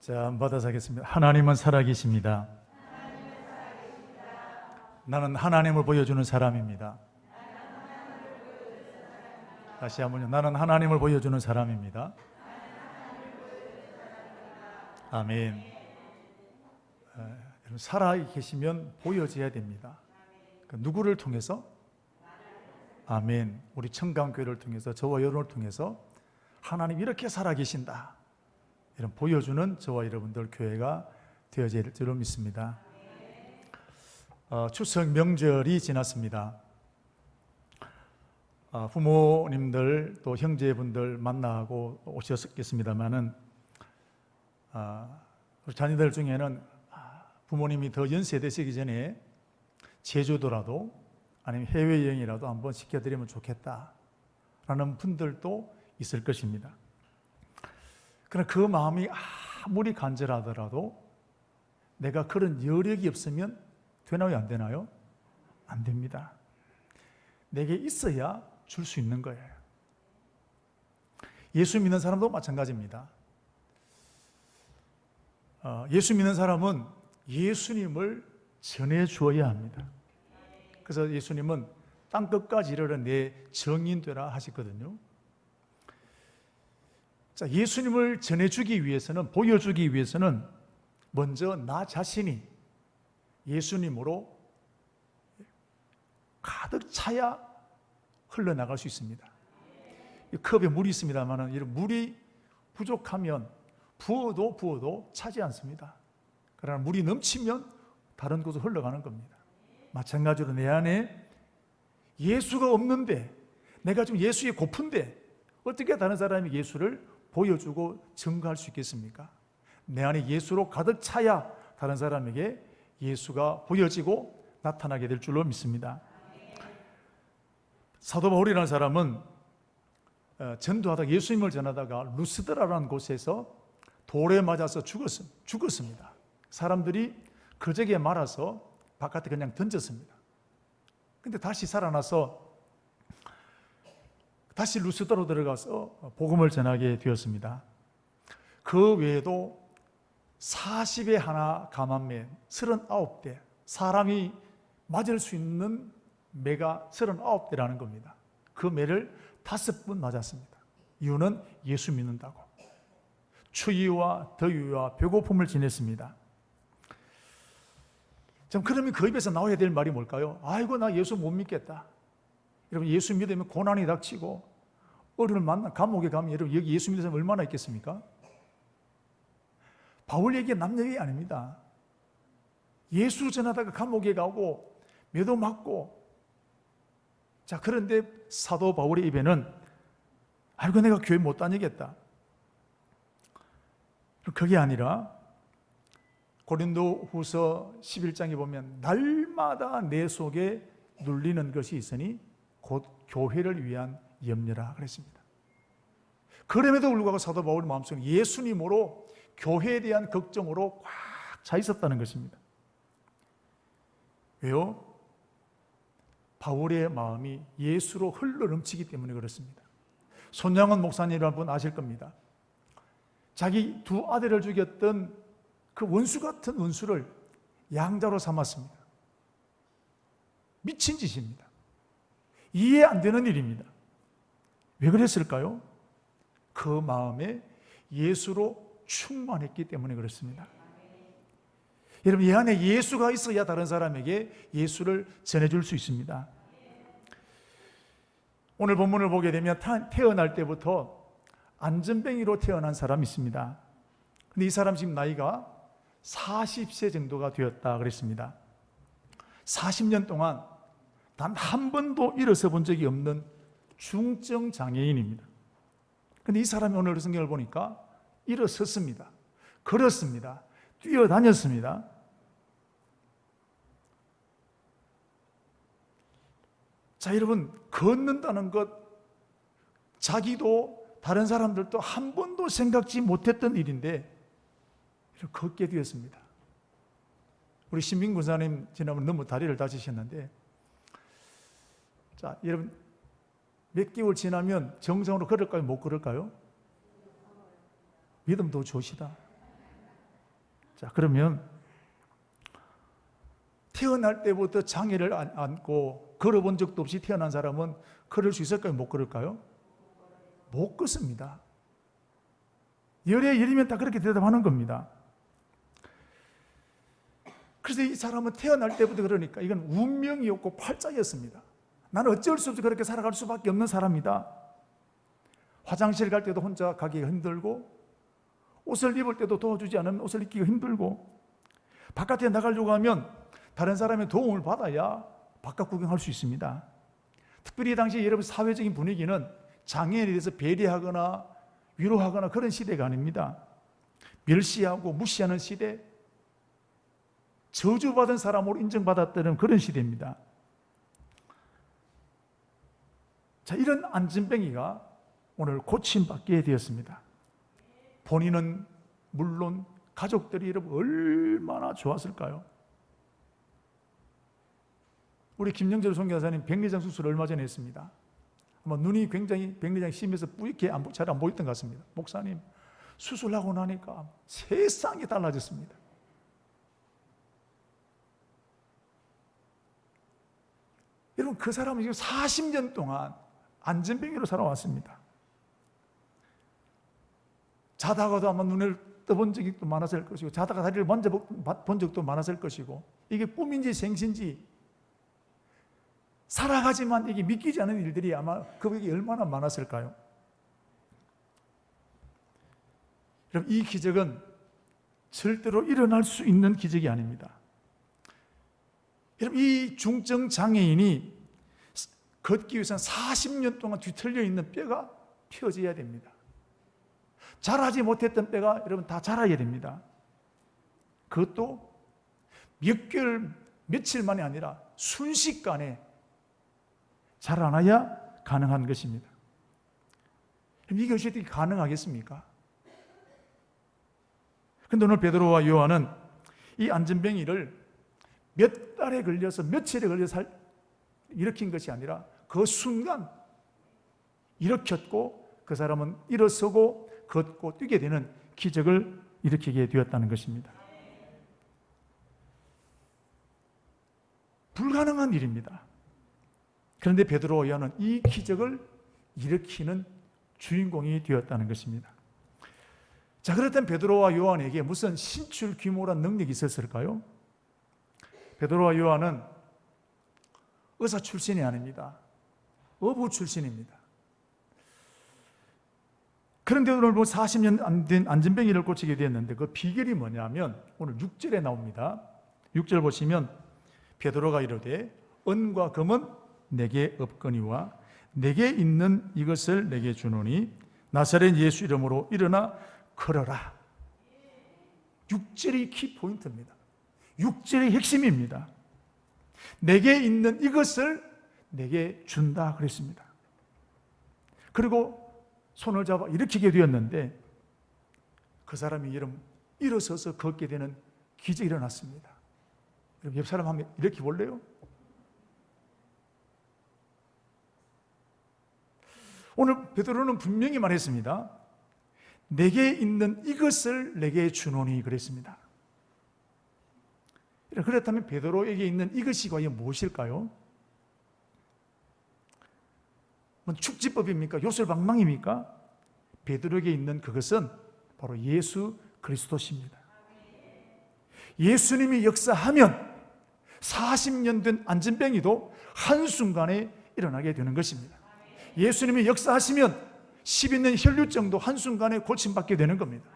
자, 받아서 하겠습니다. 하나님은 살아계십니다. 나는 하나님을 보여주는 사람입니다. 다시 한번요. 나는 하나님을 보여주는 사람입니다. 아멘. 살아계시면 보여져야 됩니다. 누구를 통해서? 아멘. 우리 청강교회를 통해서, 저와 여러분을 통해서 하나님 이렇게 살아계신다, 이런 보여주는 저와 여러분들 교회가 되어질 줄로 믿습니다. 추석 명절이 지났습니다. 부모님들 또 형제분들 만나고 오셨겠습니다만은 우리 자녀들 중에는 부모님이 더 연세되시기 전에 제주도라도 아니면 해외여행이라도 한번 시켜드리면 좋겠다라는 분들도 있을 것입니다. 그러나 그 마음이 아무리 간절하더라도 내가 그런 여력이 없으면 되나요, 안 되나요? 안 됩니다. 내게 있어야 줄 수 있는 거예요. 예수 믿는 사람도 마찬가지입니다. 예수 믿는 사람은 예수님을 전해 주어야 합니다. 그래서 예수님은 땅끝까지 이르러 내 정인 되라 하시거든요. 자, 예수님을 전해주기 위해서는, 보여주기 위해서는 먼저 나 자신이 예수님으로 가득 차야 흘러나갈 수 있습니다. 이 컵에 물이 있습니다만 이런 물이 부족하면 부어도 차지 않습니다. 그러나 물이 넘치면 다른 곳으로 흘러가는 겁니다. 마찬가지로 내 안에 예수가 없는데, 내가 지금 예수에 고픈데 어떻게 다른 사람이 예수를 보여주고 증거할 수 있겠습니까? 내 안에 예수로 가득 차야 다른 사람에게 예수가 보여지고 나타나게 될 줄로 믿습니다. 사도 바울이라는 사람은 전도하다가, 예수님을 전하다가 루스드라라는 곳에서 돌에 맞아서 죽었습니다. 사람들이 거적에 말아서 바깥에 그냥 던졌습니다. 근데 다시 살아나서 다시 루스드라로 들어가서 복음을 전하게 되었습니다. 그 외에도 40에 하나 감한매 39대, 사람이 맞을 수 있는 매가 39대라는 겁니다. 그 매를 5번 맞았습니다. 이유는 예수 믿는다고. 추위와 더위와 배고픔을 지냈습니다. 그러면 그 입에서 나와야 될 말이 뭘까요? 아이고, 나 예수 못 믿겠다. 여러분, 예수 믿으면 고난이 닥치고 어른을 만나 감옥에 가면, 여러분 여기 예수 믿는 사람 얼마나 있겠습니까? 바울 얘기가 남 얘기 아닙니다. 예수 전하다가 감옥에 가고 매도 맞고, 자, 그런데 사도 바울의 입에는 아이고, 내가 교회 못 다니겠다. 그게 아니라 고린도후서 11장에 보면 날마다 내 속에 눌리는 것이 있으니 곧 교회를 위한 염려라 그랬습니다. 그럼에도 불구하고 사도 바울의 마음속에 예수님으로, 교회에 대한 걱정으로 꽉 차 있었다는 것입니다. 왜요? 바울의 마음이 예수로 흘러넘치기 때문에 그렇습니다. 손양원 목사님이라는 분 아실 겁니다. 자기 두 아들을 죽였던 그 원수 같은 원수를 양자로 삼았습니다. 미친 짓입니다. 이해 안 되는 일입니다. 왜 그랬을까요? 그 마음에 예수로 충만했기 때문에 그렇습니다. 여러분, 이 안에 예수가 있어야 다른 사람에게 예수를 전해줄 수 있습니다. 오늘 본문을 보게 되면 태어날 때부터 안전뱅이로 태어난 사람이 있습니다. 근데 이 사람 지금 나이가 40세 정도가 되었다 그랬습니다. 40년 동안 단 한 번도 일어서 본 적이 없는 중증 장애인입니다. 근데 이 사람이 오늘 성경을 보니까 일어섰습니다. 걸었습니다. 뛰어다녔습니다. 자, 여러분, 걷는다는 것, 자기도 다른 사람들도 한 번도 생각지 못했던 일인데 걷게 되었습니다. 우리 신민 군사님 지난번 너무 다리를 다치셨는데, 자, 여러분, 몇 개월 지나면 정상으로 걸을까요? 못 걸을까요? 믿음 더 좋으시다. 자, 그러면 태어날 때부터 장애를 안고 걸어본 적도 없이 태어난 사람은 걸을 수 있을까요? 못 걸을까요? 못 걷습니다. 열에 열이면 다 그렇게 대답하는 겁니다. 그래서 이 사람은 태어날 때부터 그러니까 이건 운명이었고 팔자였습니다. 나는 어쩔 수 없이 그렇게 살아갈 수밖에 없는 사람이다. 화장실 갈 때도 혼자 가기가 힘들고, 옷을 입을 때도 도와주지 않으면 옷을 입기가 힘들고, 바깥에 나가려고 하면 다른 사람의 도움을 받아야 바깥 구경할 수 있습니다. 특별히 당시 여러분 사회적인 분위기는 장애인에 대해서 배려하거나 위로하거나 그런 시대가 아닙니다. 멸시하고 무시하는 시대, 저주받은 사람으로 인정받았다는 그런 시대입니다. 자, 이런 안진뱅이가 오늘 고침받게 되었습니다. 본인은 물론 가족들이 여러분 얼마나 좋았을까요? 우리 김영철 선교사님 백내장 수술을 얼마 전에 했습니다. 아마 눈이 굉장히 백내장이 심해서 뿌옇게 잘 안 보였던 것 같습니다. 목사님, 수술하고 나니까 세상이 달라졌습니다. 여러분, 그 사람은 지금 40년 동안 안진뱅이로 살아왔습니다. 자다가도 아마 눈을 떠본 적이 또 많았을 것이고, 자다가 다리를 만져본 적도 많았을 것이고, 이게 꿈인지 생신지 살아가지만 이게 믿기지 않은 일들이 아마 그에게 얼마나 많았을까요? 여러분, 이 기적은 절대로 일어날 수 있는 기적이 아닙니다. 여러분, 이 중증 장애인이 걷기 위해서는 40년 동안 뒤틀려 있는 뼈가 펴져야 됩니다. 자라지 못했던 뼈가 여러분 다 자라야 됩니다. 그것도 몇 개월, 며칠 만이 아니라 순식간에 자라나야 가능한 것입니다. 그럼 이것이 어떻게 가능하겠습니까? 그런데 오늘 베드로와 요한은 이 안진뱅이를 몇 달에 걸려서 며칠에 걸려서 일으킨 것이 아니라 그 순간 일으켰고 그 사람은 일어서고 걷고 뛰게 되는 기적을 일으키게 되었다는 것입니다. 불가능한 일입니다. 그런데 베드로와 요한은 이 기적을 일으키는 주인공이 되었다는 것입니다. 자, 그렇다면 베드로와 요한에게 무슨 신출 귀모란 능력이 있었을까요? 베드로와 요한은 의사 출신이 아닙니다. 어부 출신입니다. 그런데 오늘 40년 안 된 안진뱅이를 고치게 되었는데 그 비결이 뭐냐면 오늘 6절에 나옵니다. 6절 보시면 베드로가 이르되 은과 금은 내게 없거니와 내게 있는 이것을 내게 주노니 나사렛 예수 이름으로 일어나 걸어라. 6절이 키포인트입니다. 6절의 핵심입니다. 내게 있는 이것을 내게 준다 그랬습니다. 그리고 손을 잡아 일으키게 되었는데 그 사람이 일어서서 걷게 되는 기적이 일어났습니다. 옆 사람 한번 일으켜 볼래요? 오늘 베드로는 분명히 말했습니다. 내게 있는 이것을 내게 주노니 그랬습니다. 그렇다면 베드로에게 있는 이것이 과연 무엇일까요? 축지법입니까? 요술방망입니까? 베드로에게 있는 그것은 바로 예수 그리스도십니다. 예수님이 역사하면 40년 된 안진뱅이도 한순간에 일어나게 되는 것입니다. 예수님이 역사하시면 10있는 혈류증도 한순간에 고침받게 되는 겁니다.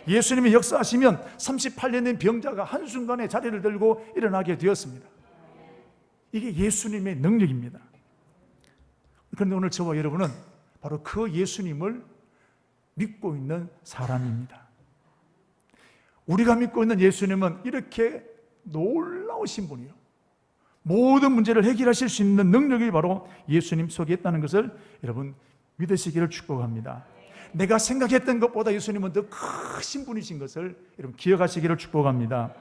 예수님이 역사하시면 38년 된 병자가 한순간에 자리를 들고 일어나게 되었습니다. 이게 예수님의 능력입니다. 그런데 오늘 저와 여러분은 바로 그 예수님을 믿고 있는 사람입니다. 우리가 믿고 있는 예수님은 이렇게 놀라우신 분이요, 모든 문제를 해결하실 수 있는 능력이 바로 예수님 속에 있다는 것을 여러분 믿으시기를 축복합니다. 내가 생각했던 것보다 예수님은 더 크신 분이신 것을 여러분 기억하시기를 축복합니다.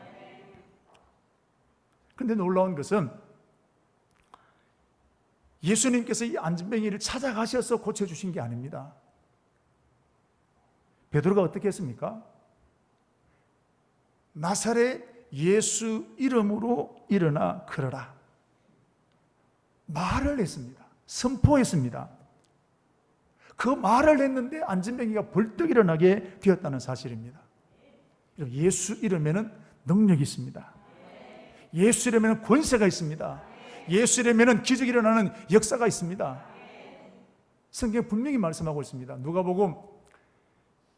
그런데 놀라운 것은 예수님께서 이 안진뱅이를 찾아가셔서 고쳐주신 게 아닙니다. 베드로가 어떻게 했습니까? 나사렛 예수 이름으로 일어나 걸어라. 말을 했습니다. 선포했습니다. 그 말을 했는데 안진뱅이가 벌떡 일어나게 되었다는 사실입니다. 예수 이름에는 능력이 있습니다. 예수 이름에는 권세가 있습니다. 예수 이름에는 기적이 일어나는 역사가 있습니다. 성경에 분명히 말씀하고 있습니다. 누가복음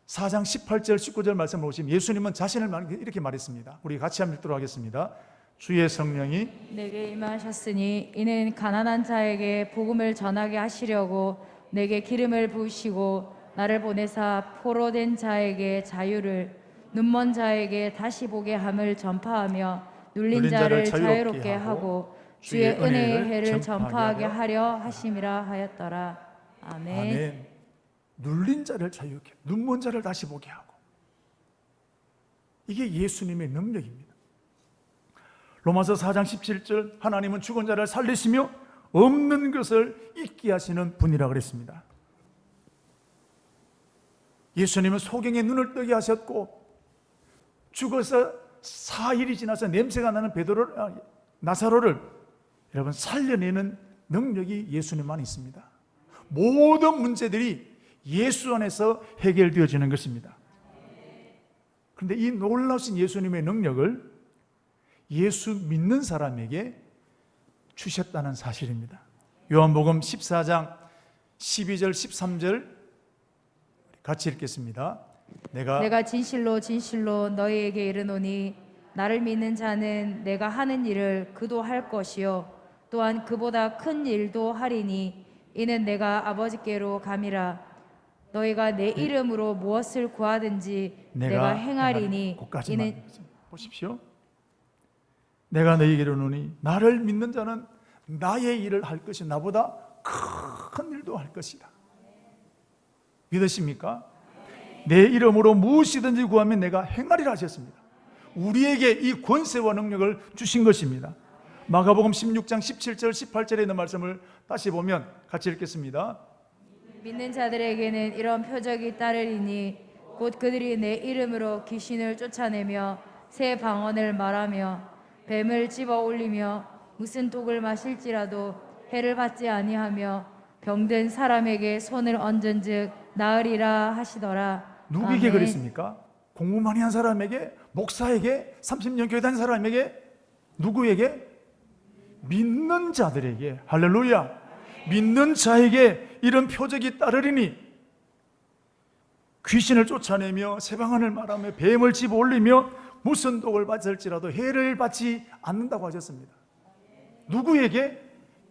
4장 18절 19절 말씀을 보시면 예수님은 자신을 이렇게 말했습니다. 우리 같이 한번 읽도록 하겠습니다. 주의 성령이 내게 임하셨으니 이는 가난한 자에게 복음을 전하게 하시려고 내게 기름을 부으시고 나를 보내사 포로된 자에게 자유를, 눈먼 자에게 다시 보게 함을 전파하며 눌린 자를 자유롭게 하고 주의 은혜의 해를 전파하게 하려 하심이라 하였더라. 아멘. 아멘. 눌린 자를 자유케, 눈먼 자를 다시 보게 하고, 이게 예수님의 능력입니다. 로마서 4장 17절 하나님은 죽은 자를 살리시며 없는 것을 있게 하시는 분이라 그랬습니다. 예수님은 소경의 눈을 뜨게 하셨고, 죽어서 4일이 지나서 냄새가 나는 나사로를 여러분 살려내는 능력이 예수님만 있습니다. 모든 문제들이 예수 안에서 해결되어지는 것입니다. 그런데 이 놀라우신 예수님의 능력을 예수 믿는 사람에게 주셨다는 사실입니다. 요한복음 14장 12절 13절 같이 읽겠습니다. 내가 진실로 진실로 너희에게 이르노니 나를 믿는 자는 내가 하는 일을 그도 할 것이요 또한 그보다 큰 일도 하리니 이는 내가 아버지께로 감이라. 너희가 내 이름으로 무엇을 구하든지 내가 행하리니 이는 보십시오. 내가 너희에게 이르노니 나를 믿는 자는 나의 일을 할 것이 나보다 큰 일도 할 것이다. 믿으십니까? 내 이름으로 무엇이든지 구하면 내가 행하리라 하셨습니다. 우리에게 이 권세와 능력을 주신 것입니다. 마가복음 16장 17절 18절에 있는 말씀을 다시 보면 같이 읽겠습니다. 믿는 자들에게는 이런 표적이 따르리니 곧 그들이 내 이름으로 귀신을 쫓아내며 새 방언을 말하며 뱀을 집어 올리며 무슨 독을 마실지라도 해를 받지 아니하며 병든 사람에게 손을 얹은즉 나으리라 하시더라. 누구에게 아멘. 그랬습니까? 공부 많이 한 사람에게, 목사에게, 30년 교회 다닌 사람에게, 누구에게? 믿는 자들에게. 할렐루야. 믿는 자에게 이런 표적이 따르리니 귀신을 쫓아내며 새 방언을 말하며 뱀을 집어 올리며 무슨 독을 받을지라도 해를 받지 않는다고 하셨습니다. 누구에게?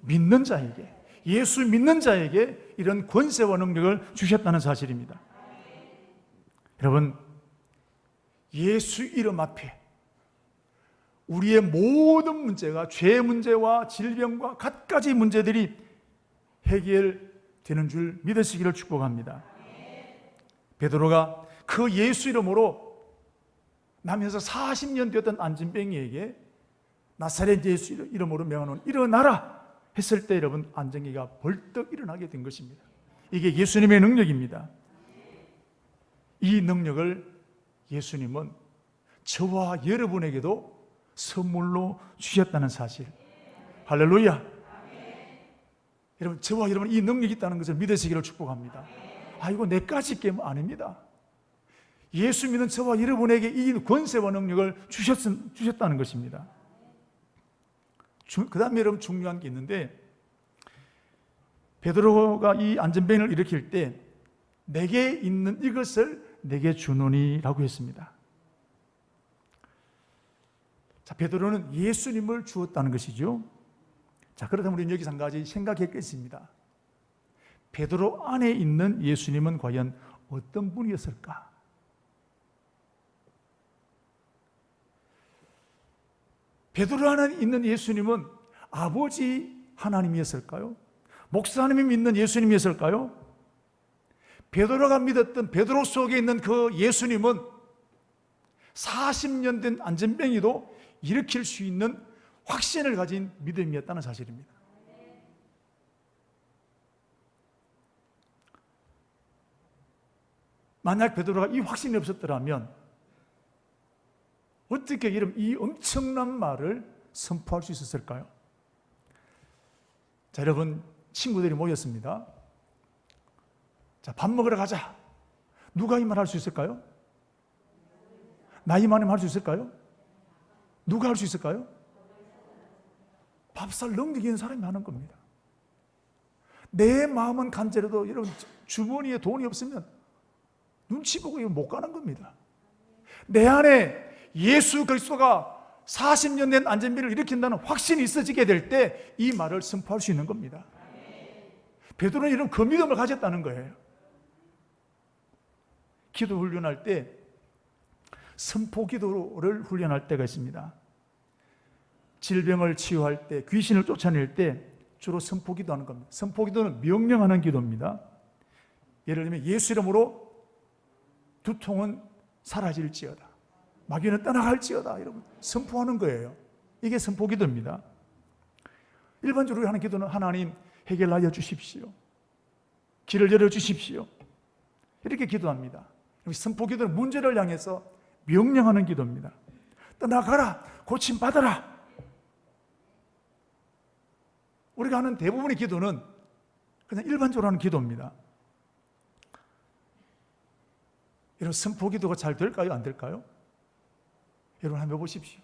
믿는 자에게, 예수 믿는 자에게 이런 권세와 능력을 주셨다는 사실입니다. 여러분, 예수 이름 앞에 우리의 모든 문제가, 죄 문제와 질병과 갖가지 문제들이 해결되는 줄 믿으시기를 축복합니다. 베드로가 그 예수 이름으로 나면서 40년 되었던 안진뱅이에게 나사렛 예수 이름으로 명하노니 일어나라 했을 때 여러분 안진뱅이가 벌떡 일어나게 된 것입니다. 이게 예수님의 능력입니다. 이 능력을 예수님은 저와 여러분에게도 선물로 주셨다는 사실. 할렐루야. 여러분, 저와 여러분 이 능력이 있다는 것을 믿으시기를 축복합니다. 이거 내까지 게임 아닙니다. 예수 믿는 저와 여러분에게 이 권세와 능력을 주셨다는 것입니다. 그 다음에 여러분 중요한 게 있는데, 베드로가 이 안전뱅이를 일으킬 때 내게 있는 이것을 내게 주노니 라고 했습니다. 자, 베드로는 예수님을 주었다는 것이죠. 자, 그렇다면 우리는 여기서 한 가지 생각했겠습니다. 베드로 안에 있는 예수님은 과연 어떤 분이었을까? 베드로 안에 있는 예수님은 아버지 하나님이었을까요? 목사 하나님이 믿는 예수님이었을까요? 베드로가 믿었던 베드로 속에 있는 그 예수님은 40년 된 안전뱅이도 일으킬 수 있는 확신을 가진 믿음이었다는 사실입니다. 만약 베드로가 이 확신이 없었더라면 어떻게 이 엄청난 말을 선포할 수 있었을까요? 자, 여러분, 친구들이 모였습니다. 자, 밥 먹으러 가자. 누가 이 말 할 수 있을까요? 나이 많으면 할 수 있을까요? 누가 할 수 있을까요? 밥살 넘기는 사람이 하는 겁니다. 내 마음은 간절해도 여러분 주머니에 돈이 없으면 눈치 보고 이거 못 가는 겁니다. 내 안에 예수 그리스도가 40년 된 안전비를 일으킨다는 확신이 있어지게 될 때 이 말을 선포할 수 있는 겁니다. 베드로는 이런 그 믿음을 가졌다는 거예요. 기도 훈련할 때 선포 기도를 훈련할 때가 있습니다. 질병을 치유할 때, 귀신을 쫓아낼 때 주로 선포 기도하는 겁니다. 선포 기도는 명령하는 기도입니다. 예를 들면 예수 이름으로 두통은 사라질지어다, 마귀는 떠나갈지어다, 여러분 선포하는 거예요. 이게 선포 기도입니다. 일반적으로 하는 기도는 하나님 해결하여 주십시오, 길을 열어 주십시오, 이렇게 기도합니다. 선포 기도는 문제를 향해서 명령하는 기도입니다. 떠나가라, 고침 받아라. 우리가 하는 대부분의 기도는 그냥 일반적으로 하는 기도입니다. 여러분, 선포 기도가 잘 될까요? 안 될까요? 여러분 한번 해보십시오.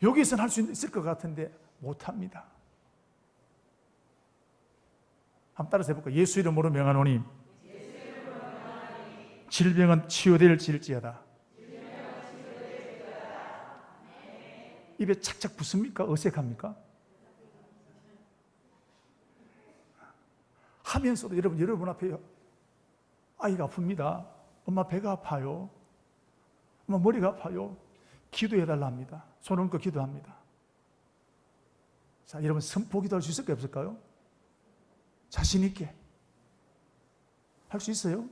여기서는 할 수 있을 것 같은데 못합니다. 한번 따라서 해볼까요? 예수 이름으로 명하노니 질병은 치유될지어다. 입에 착착 붙습니까? 어색합니까? 하면서도 여러분 앞에 아이가 아픕니다. 엄마 배가 아파요. 엄마 머리가 아파요. 기도해달라 합니다. 손 얹고 기도합니다. 자, 여러분 선포 기도할 수 있을까요? 없을까요? 자신 있게 할 수 있어요?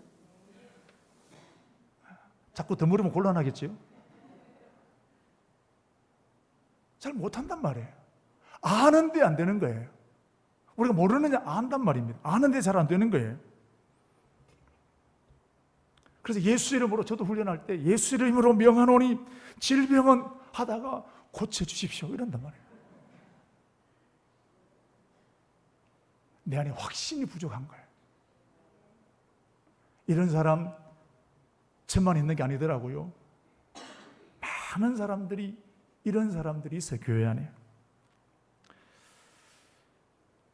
자꾸 더 물으면 곤란하겠죠? 잘 못한단 말이에요. 아는데 안 되는 거예요. 우리가 모르느냐 안단 말입니다. 아는데 잘 안 되는 거예요. 그래서 예수 이름으로 저도 훈련할 때 예수 이름으로 명하노니 질병은 하다가 고쳐주십시오 이런단 말이에요. 내 안에 확신이 부족한 거예요. 이런 사람 저만 있는 게 아니더라고요. 많은 사람들이 이런 사람들이 있어요. 교회 안에.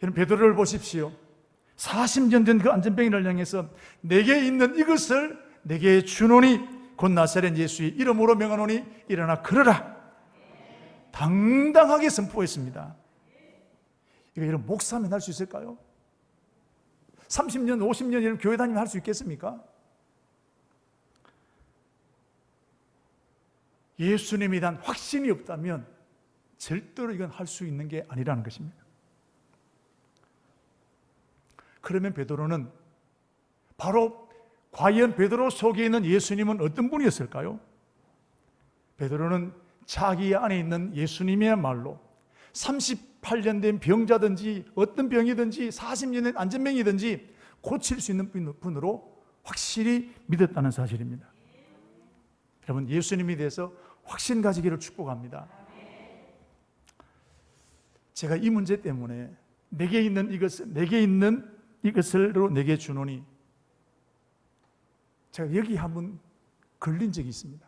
여러분 베드로를 보십시오. 40년 된 그 안전병이를 향해서 내게 있는 이것을 내게 주노니 곧 나사렛 예수의 이름으로 명하노니 일어나 걸어라. 당당하게 선포했습니다. 이거 여러분 목사면 할 수 있을까요? 30년, 50년 이런 교회 다니면 할 수 있겠습니까? 예수님에 대한 확신이 없다면 절대로 이건 할 수 있는 게 아니라는 것입니다. 그러면 베드로는 바로 과연 베드로 속에 있는 예수님은 어떤 분이었을까요? 베드로는 자기 안에 있는 예수님이야말로 38년 된 병자든지 어떤 병이든지 40년 된 안전병이든지 고칠 수 있는 분으로 확실히 믿었다는 사실입니다. 여러분 예수님에 대해서 확신 가지기를 축복합니다. 제가 이 문제 때문에 내게 있는 이것을로 내게 주노니 제가 여기 한번 걸린 적이 있습니다.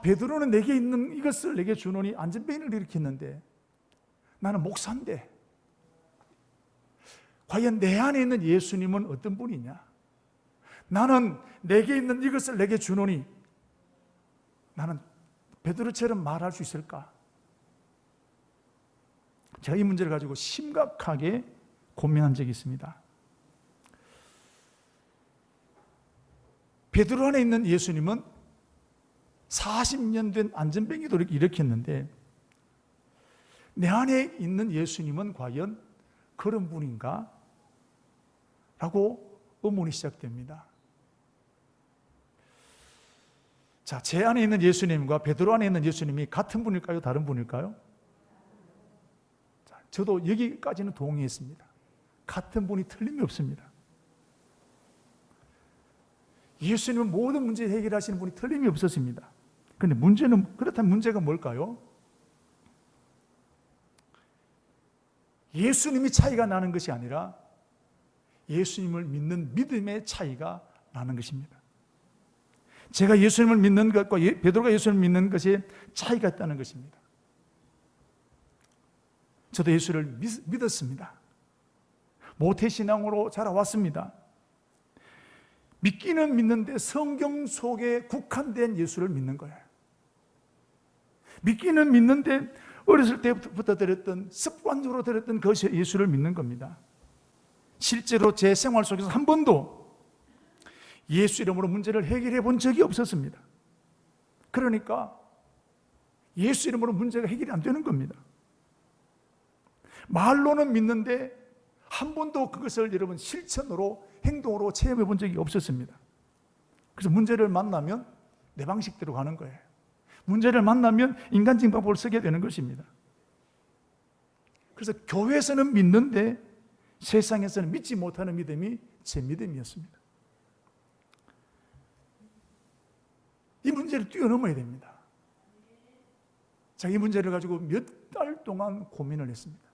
베드로는 내게 있는 이것을 내게 주노니 안전병을 일으켰는데 나는 목사인데 과연 내 안에 있는 예수님은 어떤 분이냐? 나는 내게 있는 이것을 내게 주노니 나는 베드로처럼 말할 수 있을까? 제가 이 문제를 가지고 심각하게 고민한 적이 있습니다. 베드로 안에 있는 예수님은 40년 된 안전병이도 일으켰는데 내 안에 있는 예수님은 과연 그런 분인가? 라고 의문이 시작됩니다. 자, 제 안에 있는 예수님과 베드로 안에 있는 예수님이 같은 분일까요? 다른 분일까요? 자, 저도 여기까지는 동의했습니다. 같은 분이 틀림이 없습니다. 예수님은 모든 문제 해결하시는 분이 틀림이 없었습니다. 그런데 그렇다면 문제가 뭘까요? 예수님이 차이가 나는 것이 아니라 예수님을 믿는 믿음의 차이가 나는 것입니다. 제가 예수님을 믿는 것과 베드로가 예수님을 믿는 것에 차이가 있다는 것입니다. 저도 예수를 믿었습니다. 모태신앙으로 자라왔습니다. 믿기는 믿는데 성경 속에 국한된 예수를 믿는 거예요. 믿기는 믿는데 어렸을 때부터 들었던, 습관적으로 들었던 그 예수를 믿는 겁니다. 실제로 제 생활 속에서 한 번도 예수 이름으로 문제를 해결해 본 적이 없었습니다. 그러니까 예수 이름으로 문제가 해결이 안 되는 겁니다. 말로는 믿는데 한 번도 그것을 여러분 실천으로, 행동으로 체험해 본 적이 없었습니다. 그래서 문제를 만나면 내 방식대로 가는 거예요. 문제를 만나면 인간적인 방법을 쓰게 되는 것입니다. 그래서 교회에서는 믿는데 세상에서는 믿지 못하는 믿음이 제 믿음이었습니다. 이 문제를 뛰어넘어야 됩니다. 자, 이 문제를 가지고 몇 달 동안 고민을 했습니다.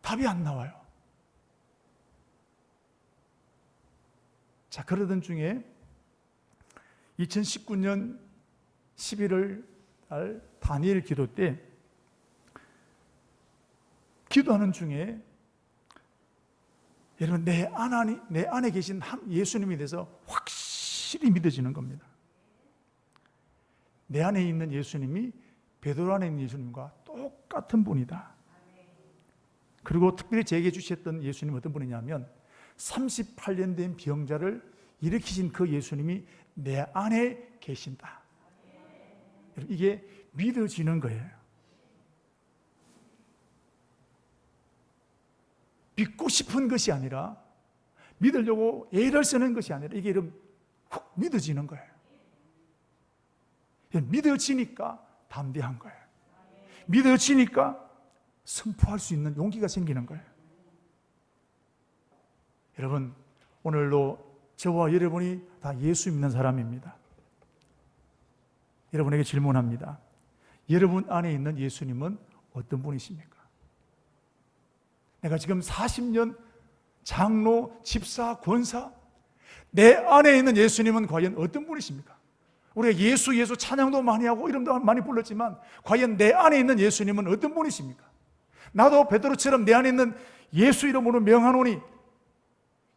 답이 안 나와요. 자, 그러던 중에 2019년 11월 달 다니엘 기도 때 기도하는 중에 여러분 내 안에 계신 예수님에 대해서 확실히 믿어지는 겁니다. 내 안에 있는 예수님이 베드로 안에 있는 예수님과 똑같은 분이다. 그리고 특별히 제게 주셨던 예수님은 어떤 분이냐면 38년 된 병자를 일으키신 그 예수님이 내 안에 계신다. 이게 믿어지는 거예요. 믿고 싶은 것이 아니라, 믿으려고 애를 쓰는 것이 아니라 이게 훅 믿어지는 거예요. 믿어지니까 담대한 거예요. 믿어지니까 선포할 수 있는 용기가 생기는 거예요. 여러분, 오늘도 저와 여러분이 다 예수 믿는 사람입니다. 여러분에게 질문합니다. 여러분 안에 있는 예수님은 어떤 분이십니까? 내가 지금 40년 장로, 집사, 권사, 내 안에 있는 예수님은 과연 어떤 분이십니까? 우리가 예수 찬양도 많이 하고 이름도 많이 불렀지만 과연 내 안에 있는 예수님은 어떤 분이십니까? 나도 베드로처럼 내 안에 있는 예수 이름으로 명하노니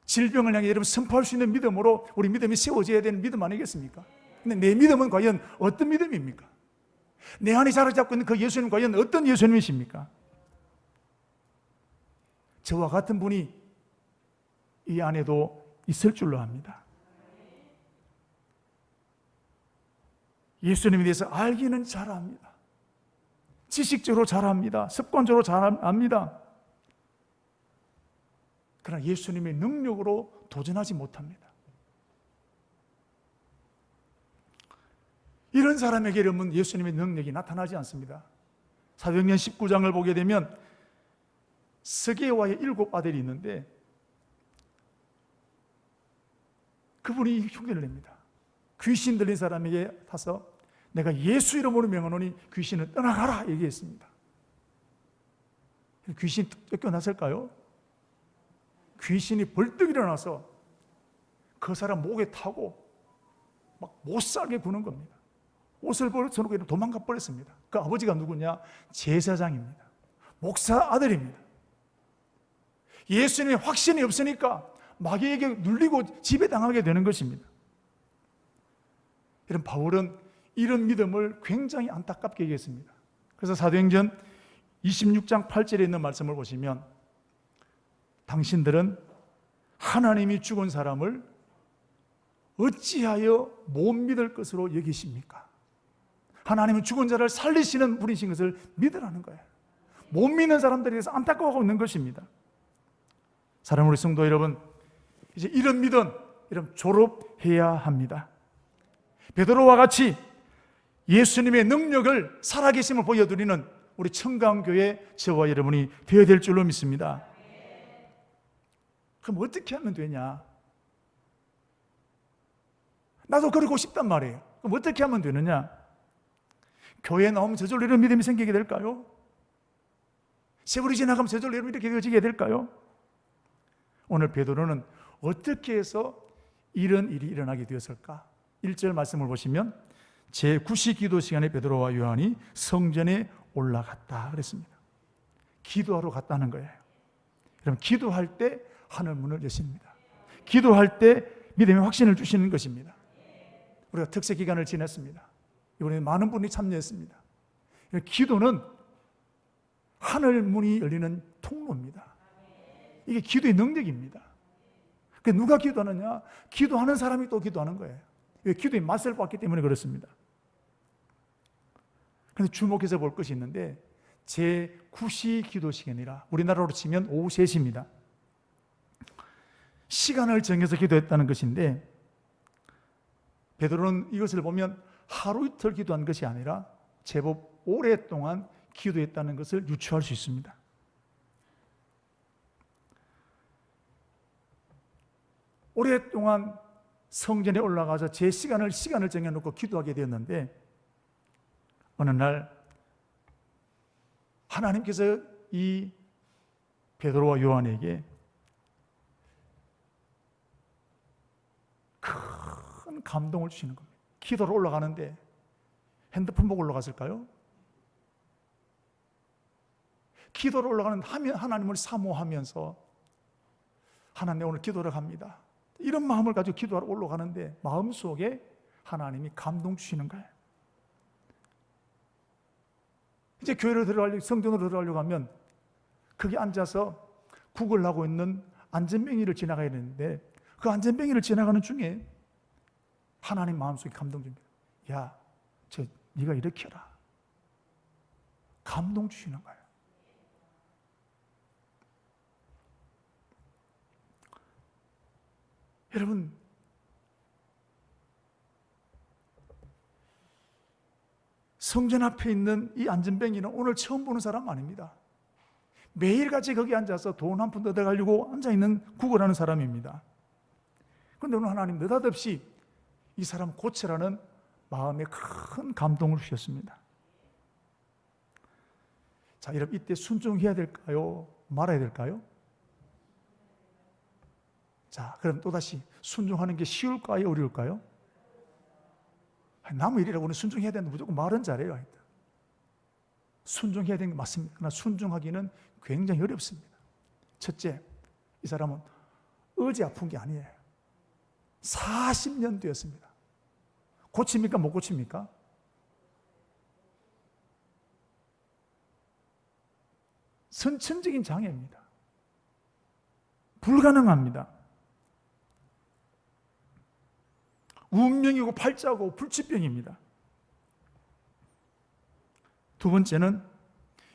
질병을 향해 여러분 선포할 수 있는 믿음으로 우리 믿음이 세워져야 되는 믿음 아니겠습니까? 근데 내 믿음은 과연 어떤 믿음입니까? 내 안에 자리 잡고 있는 그 예수님 과연 어떤 예수님이십니까? 저와 같은 분이 이 안에도 있을 줄로 압니다. 예수님에 대해서 알기는 잘 압니다. 지식적으로 잘 압니다. 습관적으로 잘 압니다. 그러나 예수님의 능력으로 도전하지 못합니다. 이런 사람에게 여러분 예수님의 능력이 나타나지 않습니다. 사도행전 19장을 보게 되면 스게와의 7 아들이 있는데 그분이 흉내를 냅니다. 귀신 들린 사람에게 타서 내가 예수 이름으로 명하노니 귀신은 떠나가라 얘기했습니다. 귀신이 쫓겨났을까요? 귀신이 벌떡 일어나서 그 사람 목에 타고 막 못살게 구는 겁니다. 옷을 벗어놓고 도망가 버렸습니다. 그 아버지가 누구냐? 제사장입니다. 목사 아들입니다. 예수님의 확신이 없으니까 마귀에게 눌리고 지배당하게 되는 것입니다. 이런 바울은 이런 믿음을 굉장히 안타깝게 얘기했습니다. 그래서 사도행전 26장 8절에 있는 말씀을 보시면 당신들은 하나님이 죽은 사람을 어찌하여 못 믿을 것으로 여기십니까? 하나님은 죽은 자를 살리시는 분이신 것을 믿으라는 거예요. 못 믿는 사람들에 대해서 안타까워하고 있는 것입니다. 사랑하는 우리 성도 여러분, 이제 이런 믿음, 이런 졸업해야 합니다. 베드로와 같이 예수님의 능력을 살아계심을 보여드리는 우리 청강교회 저와 여러분이 되어야 될 줄로 믿습니다. 그럼 어떻게 하면 되냐? 나도 그러고 싶단 말이에요. 그럼 어떻게 하면 되느냐? 교회에 나오면 저절로 이런 믿음이 생기게 될까요? 세월이 지나가면 저절로 이렇게 되어지게 될까요? 오늘 베드로는 어떻게 해서 이런 일이 일어나게 되었을까? 1절 말씀을 보시면 제9시 기도 시간에 베드로와 요한이 성전에 올라갔다 그랬습니다. 기도하러 갔다는 거예요. 그럼 기도할 때 하늘 문을 여십니다. 기도할 때 믿음의 확신을 주시는 것입니다. 우리가 특세 기간을 지냈습니다. 이번에 많은 분이 참여했습니다. 기도는 하늘 문이 열리는 통로입니다. 이게 기도의 능력입니다. 누가 기도하느냐? 기도하는 사람이 또 기도하는 거예요. 기도의 맛을 봤기 때문에 그렇습니다. 그런데 주목해서 볼 것이 있는데 제9시 기도 시간이라 우리나라로 치면 오후 3시입니다. 시간을 정해서 기도했다는 것인데 베드로는 이것을 보면 하루 이틀 기도한 것이 아니라 제법 오랫동안 기도했다는 것을 유추할 수 있습니다. 오랫동안 성전에 올라가서 시간을 정해놓고 기도하게 되었는데 어느 날 하나님께서 이 베드로와 요한에게 큰 감동을 주시는 겁니다. 기도로 올라가는데 핸드폰 보고 올라갔을까요? 기도로 올라가는 하나님을 사모하면서 하나님 오늘 기도를 합니다. 이런 마음을 가지고 기도하러 올라가는데 마음속에 하나님이 감동 주시는 거예요. 이제 교회로 들어가려고, 성전으로 들어가려고 하면 거기 앉아서 구걸하고 있는 안전뱅이를 지나가야 되는데 그 안전뱅이를 지나가는 중에 하나님 마음속에 감동 줍니다. 야, 네가 이렇게 해라. 감동 주시는 거예요. 여러분, 성전 앞에 있는 이 안전뱅이는 오늘 처음 보는 사람 아닙니다. 매일같이 거기 앉아서 돈 한 푼 얻어가려고 앉아있는 구걸하는 사람입니다. 그런데 오늘 하나님 느닷없이 이 사람 고치라는 마음에 큰 감동을 주셨습니다. 자, 여러분 이때 순종해야 될까요? 말아야 될까요? 자, 그럼 또다시 순종하는 게 쉬울까요? 어려울까요? 남의 일이라고 우리는 순종해야 되는데 무조건 말은 잘해요. 순종해야 되는 게 맞습니다. 그러나 순종하기는 굉장히 어렵습니다. 첫째, 이 사람은 어제 아픈 게 아니에요. 40년 되었습니다. 고칩니까? 못 고칩니까? 선천적인 장애입니다. 불가능합니다. 운명이고 팔자고 불치병입니다. 두 번째는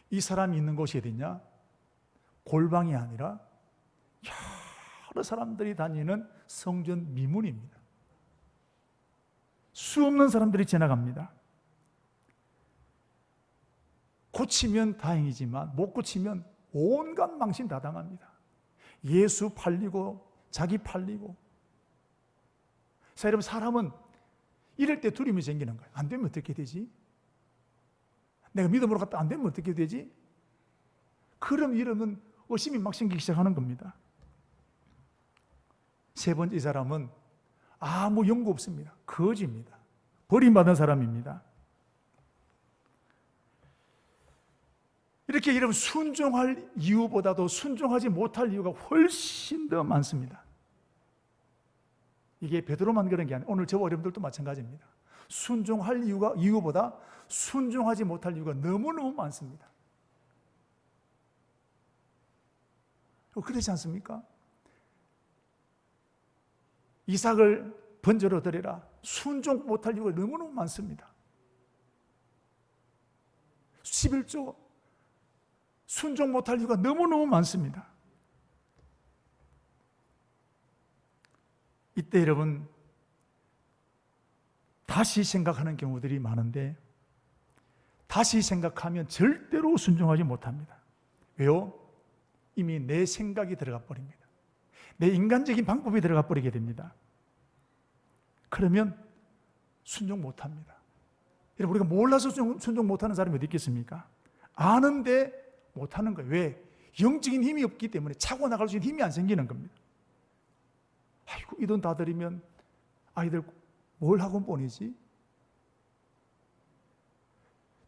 이 사람이 있는 곳이 어디냐? 골방이 아니라 여러 사람들이 다니는 성전 미문입니다. 수없는 사람들이 지나갑니다. 고치면 다행이지만 못 고치면 온갖 망신 다 당합니다. 예수 팔리고 자기 팔리고. 자, 여러분 사람은 이럴 때 두려움이 생기는 거예요. 안 되면 어떻게 되지? 내가 믿음으로 갔다 안 되면 어떻게 되지? 그럼 이러면 의심이 막 생기기 시작하는 겁니다. 세 번째, 이 사람은 아무 연고 없습니다. 거지입니다. 버림받은 사람입니다. 이렇게 여러분 순종할 이유보다도 순종하지 못할 이유가 훨씬 더 많습니다. 이게 베드로만 그런 게 아니에요. 오늘 저와 여러분들도 마찬가지입니다. 순종할 이유보다 순종하지 못할 이유가 너무너무 많습니다. 그렇지 않습니까? 이삭을 번제로 드리라. 순종 못할 이유가 너무너무 많습니다. 11조 순종 못할 이유가 너무너무 많습니다. 이때 여러분 다시 생각하는 경우들이 많은데 다시 생각하면 절대로 순종하지 못합니다. 왜요? 이미 내 생각이 들어가 버립니다. 내 인간적인 방법이 들어가 버리게 됩니다. 그러면 순종 못합니다. 여러분, 우리가 몰라서 순종 못하는 사람이 어디 있겠습니까? 아는데 못하는 거예요. 왜? 영적인 힘이 없기 때문에 차고 나갈 수 있는 힘이 안 생기는 겁니다. 아이고, 이 돈 다 들이면 아이들 뭘 학원 보내지?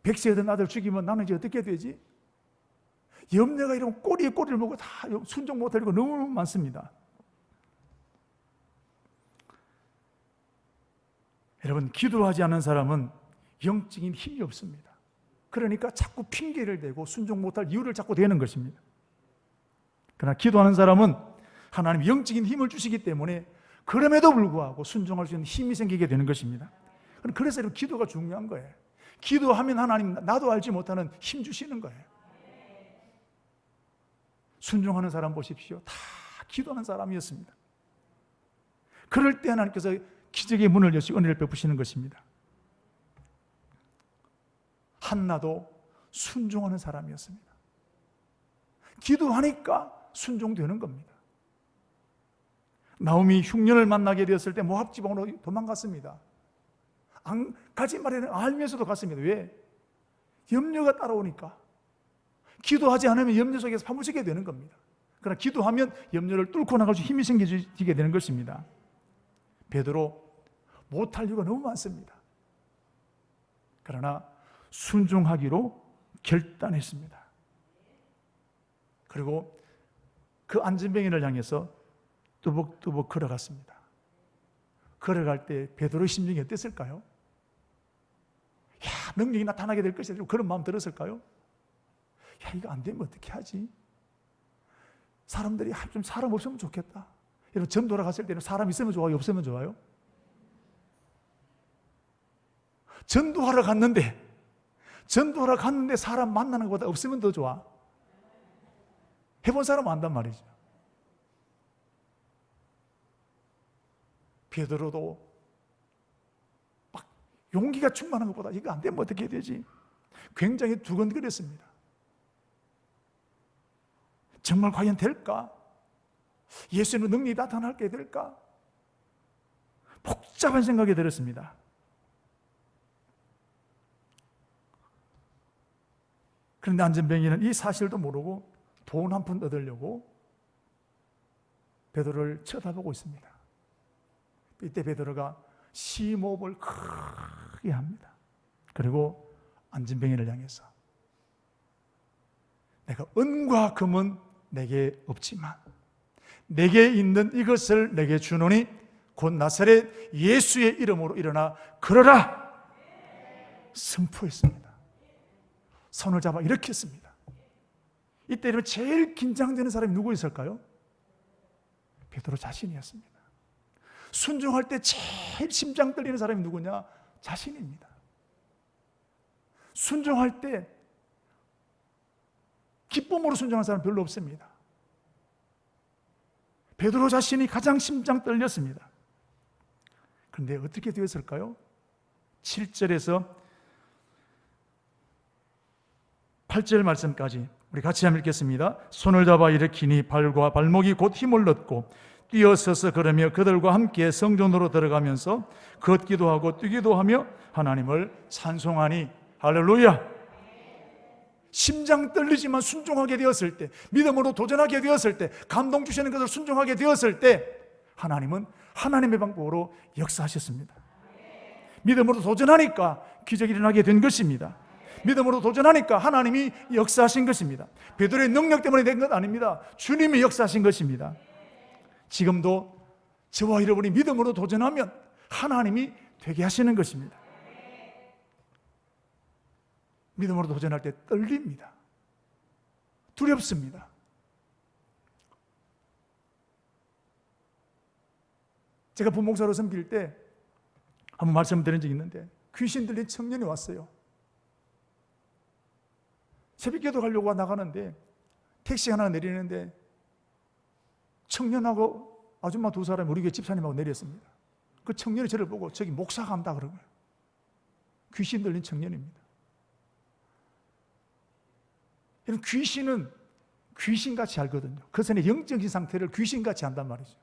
100세 된 아들 죽이면 나는 이제 어떻게 되지? 염려가 이러면 꼬리에 꼬리를 먹고 다 순종 못하려고 너무 많습니다. 여러분, 기도하지 않는 사람은 영적인 힘이 없습니다. 그러니까 자꾸 핑계를 대고 순종 못할 이유를 자꾸 대는 것입니다. 그러나 기도하는 사람은 하나님 영적인 힘을 주시기 때문에 그럼에도 불구하고 순종할 수 있는 힘이 생기게 되는 것입니다. 그래서 기도가 중요한 거예요. 기도하면 하나님 나도 알지 못하는 힘 주시는 거예요. 순종하는 사람 보십시오. 다 기도하는 사람이었습니다. 그럴 때 하나님께서 기적의 문을 여시고 은혜를 베푸시는 것입니다. 한나도 순종하는 사람이었습니다. 기도하니까 순종되는 겁니다. 나오미 흉년을 만나게 되었을 때 모압 지방으로 도망갔습니다. 안 가지 말에는 알면서도 갔습니다. 왜? 염려가 따라오니까. 기도하지 않으면 염려 속에서 파묻히게 되는 겁니다. 그러나 기도하면 염려를 뚫고 나갈 수 힘이 생기게 되는 것입니다. 베드로 못할 이유가 너무 많습니다. 그러나 순종하기로 결단했습니다. 그리고 그 안전병인을 향해서 뚜벅뚜벅 걸어갔습니다. 걸어갈 때 베드로의 심정이 어땠을까요? 야, 능력이 나타나게 될 것이다. 그런 마음 들었을까요? 야, 이거 안 되면 어떻게 하지? 사람들이 좀 사람 없으면 좋겠다. 여러분, 전도하러 갔을 때는 사람 있으면 좋아요? 없으면 좋아요? 전도하러 갔는데 사람 만나는 것보다 없으면 더 좋아. 해본 사람은 안단 말이죠. 베드로도 막 용기가 충만한 것보다 이거 안 되면 어떻게 되지? 굉장히 두근거렸습니다. 정말 과연 될까? 예수님의 능력이 나타날게 될까? 복잡한 생각이 들었습니다. 그런데 안전병이는 이 사실도 모르고 돈 한 푼 얻으려고 베드로를 쳐다보고 있습니다. 이때 베드로가 심호흡을 크게 합니다. 그리고 안전병이를 향해서 내가 은과 금은 내게 없지만 내게 있는 이것을 내게 주노니 곧 나사렛 예수의 이름으로 일어나 걸어라 선포했습니다. 손을 잡아 일으켰습니다. 이때 제일 긴장되는 사람이 누구 있을까요? 베드로 자신이었습니다. 순종할 때 제일 심장 떨리는 사람이 누구냐? 자신입니다. 순종할 때 기쁨으로 순종하는 사람 별로 없습니다. 베드로 자신이 가장 심장 떨렸습니다. 그런데 어떻게 되었을까요? 7절에서 8절 말씀까지 우리 같이 한번 읽겠습니다. 손을 잡아 일으키니 발과 발목이 곧 힘을 얻고 뛰어서서 걸으며 그들과 함께 성전으로 들어가면서 걷기도 하고 뛰기도 하며 하나님을 찬송하니. 할렐루야. 심장 떨리지만 순종하게 되었을 때, 믿음으로 도전하게 되었을 때, 감동 주시는 것을 순종하게 되었을 때 하나님은 하나님의 방법으로 역사하셨습니다. 믿음으로 도전하니까 기적이 일어나게 된 것입니다. 믿음으로 도전하니까 하나님이 역사하신 것입니다. 베드로의 능력 때문에 된 것 아닙니다. 주님이 역사하신 것입니다. 지금도 저와 여러분이 믿음으로 도전하면 하나님이 되게 하시는 것입니다. 믿음으로 도전할 때 떨립니다. 두렵습니다. 제가 부목사로 섬길 때 한번 말씀드린 적이 있는데 귀신 들린 청년이 왔어요. 새벽기도 가려고 나가는데 택시 하나 내리는데 청년하고 아줌마 두 사람이 우리 교회 집사님하고 내렸습니다. 그 청년이 저를 보고 저기 목사 간다 그러고요. 귀신 들린 청년입니다. 이런 귀신은 귀신같이 알거든요. 그 전에 영적인 상태를 귀신같이 한단 말이죠.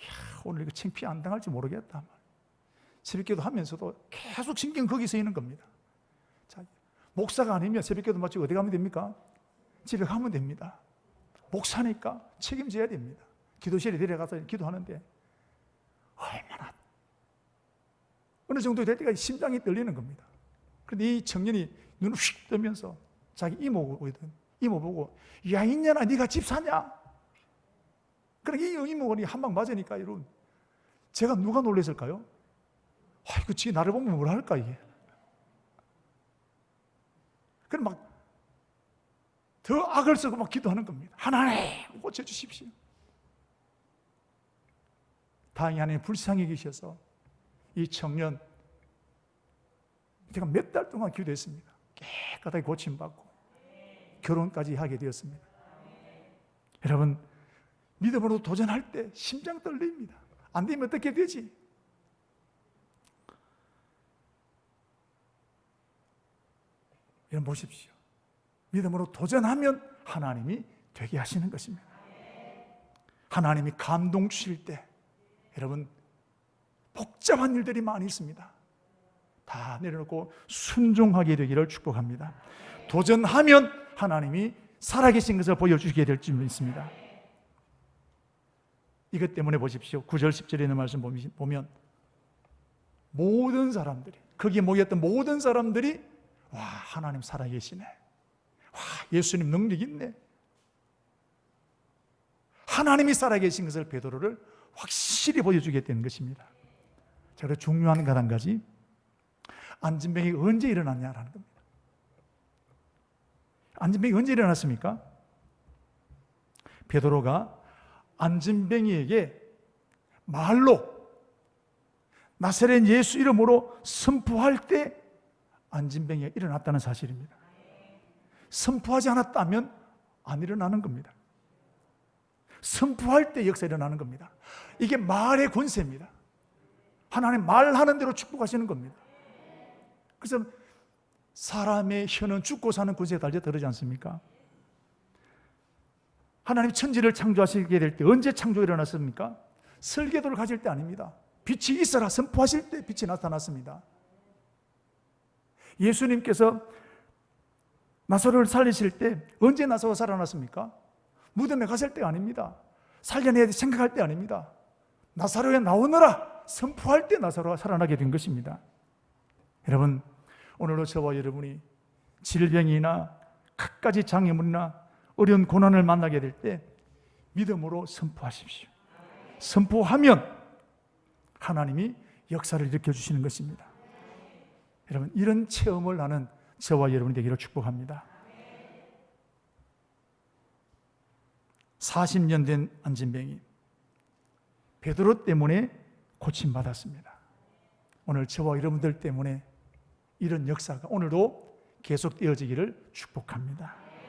이야, 오늘 이거 창피 안 당할지 모르겠다. 새벽기도 하면서도 계속 신경 거기서 있는 겁니다. 자, 목사가 아니면 새벽기도 마치고 어디 가면 됩니까? 집에 가면 됩니다. 목사니까 책임져야 됩니다. 기도실에 내려가서 기도하는데 얼마나 어느 정도 될 때까지 심장이 떨리는 겁니다. 그런데 이 청년이 눈을 휙 뜨면서 자기 이모 보고 야 이년아 네가 집 사냐? 그러니까 이 이모가 한 방 맞으니까 여러분 제가 누가 놀랐을까요? 아이고 지 나를 보면 뭐라 할까 이게. 그럼 막 더 악을 쓰고 막 기도하는 겁니다. 하나님 고쳐주십시오. 다행히 하나님 불쌍히 계셔서 이 청년 제가 몇 달 동안 기도했습니다. 깨끗하게 고침받고 결혼까지 하게 되었습니다. 여러분 믿음으로 도전할 때 심장 떨립니다. 안 되면 어떻게 되지? 여러분 보십시오. 믿음으로 도전하면 하나님이 되게 하시는 것입니다. 하나님이 감동 주실 때 여러분 복잡한 일들이 많이 있습니다. 다 내려놓고 순종하게 되기를 축복합니다. 도전하면 하나님이 살아계신 것을 보여주시게 될 줄 믿습니다. 이것 때문에 보십시오. 9절 10절에 있는 말씀 보면 모든 사람들이 거기에 모였던 모든 사람들이 와 하나님 살아계시네. 와 예수님 능력 있네. 하나님이 살아계신 것을 베드로를 확실히 보여주게 되는 것입니다. 자, 그래서 중요한 것 한 가지 안진병이 언제 일어났냐라는 겁니다. 안진병이 언제 일어났습니까? 베드로가 안진병이에게 말로 나사렛 예수 이름으로 선포할 때 안진병이가 일어났다는 사실입니다. 선포하지 않았다면 안 일어나는 겁니다. 선포할 때 역사 일어나는 겁니다. 이게 말의 권세입니다. 하나님 말하는 대로 축복하시는 겁니다. 그래서 사람의 혀는 죽고 사는 권세에 달려 들지 않습니까? 하나님 천지를 창조하시게 될 때 언제 창조가 일어났습니까? 설계도를 가질 때 아닙니다. 빛이 있어라 선포하실 때 빛이 나타났습니다. 예수님께서 나사로를 살리실 때 언제 나사로가 살아났습니까? 무덤에 갔을 때가 아닙니다. 살려내야 생각할 때 아닙니다. 나사로에 나오너라 선포할 때 나사로가 살아나게 된 것입니다. 여러분 오늘도 저와 여러분이 질병이나 갖가지 장애물이나 어려운 고난을 만나게 될 때 믿음으로 선포하십시오. 선포하면 하나님이 역사를 일으켜주시는 것입니다. 여러분 이런 체험을 하는 저와 여러분이 되기를 축복합니다. 40년 된 안진병이 베드로 때문에 고침받았습니다. 오늘 저와 여러분들 때문에 이런 역사가 오늘도 계속되어지기를 축복합니다.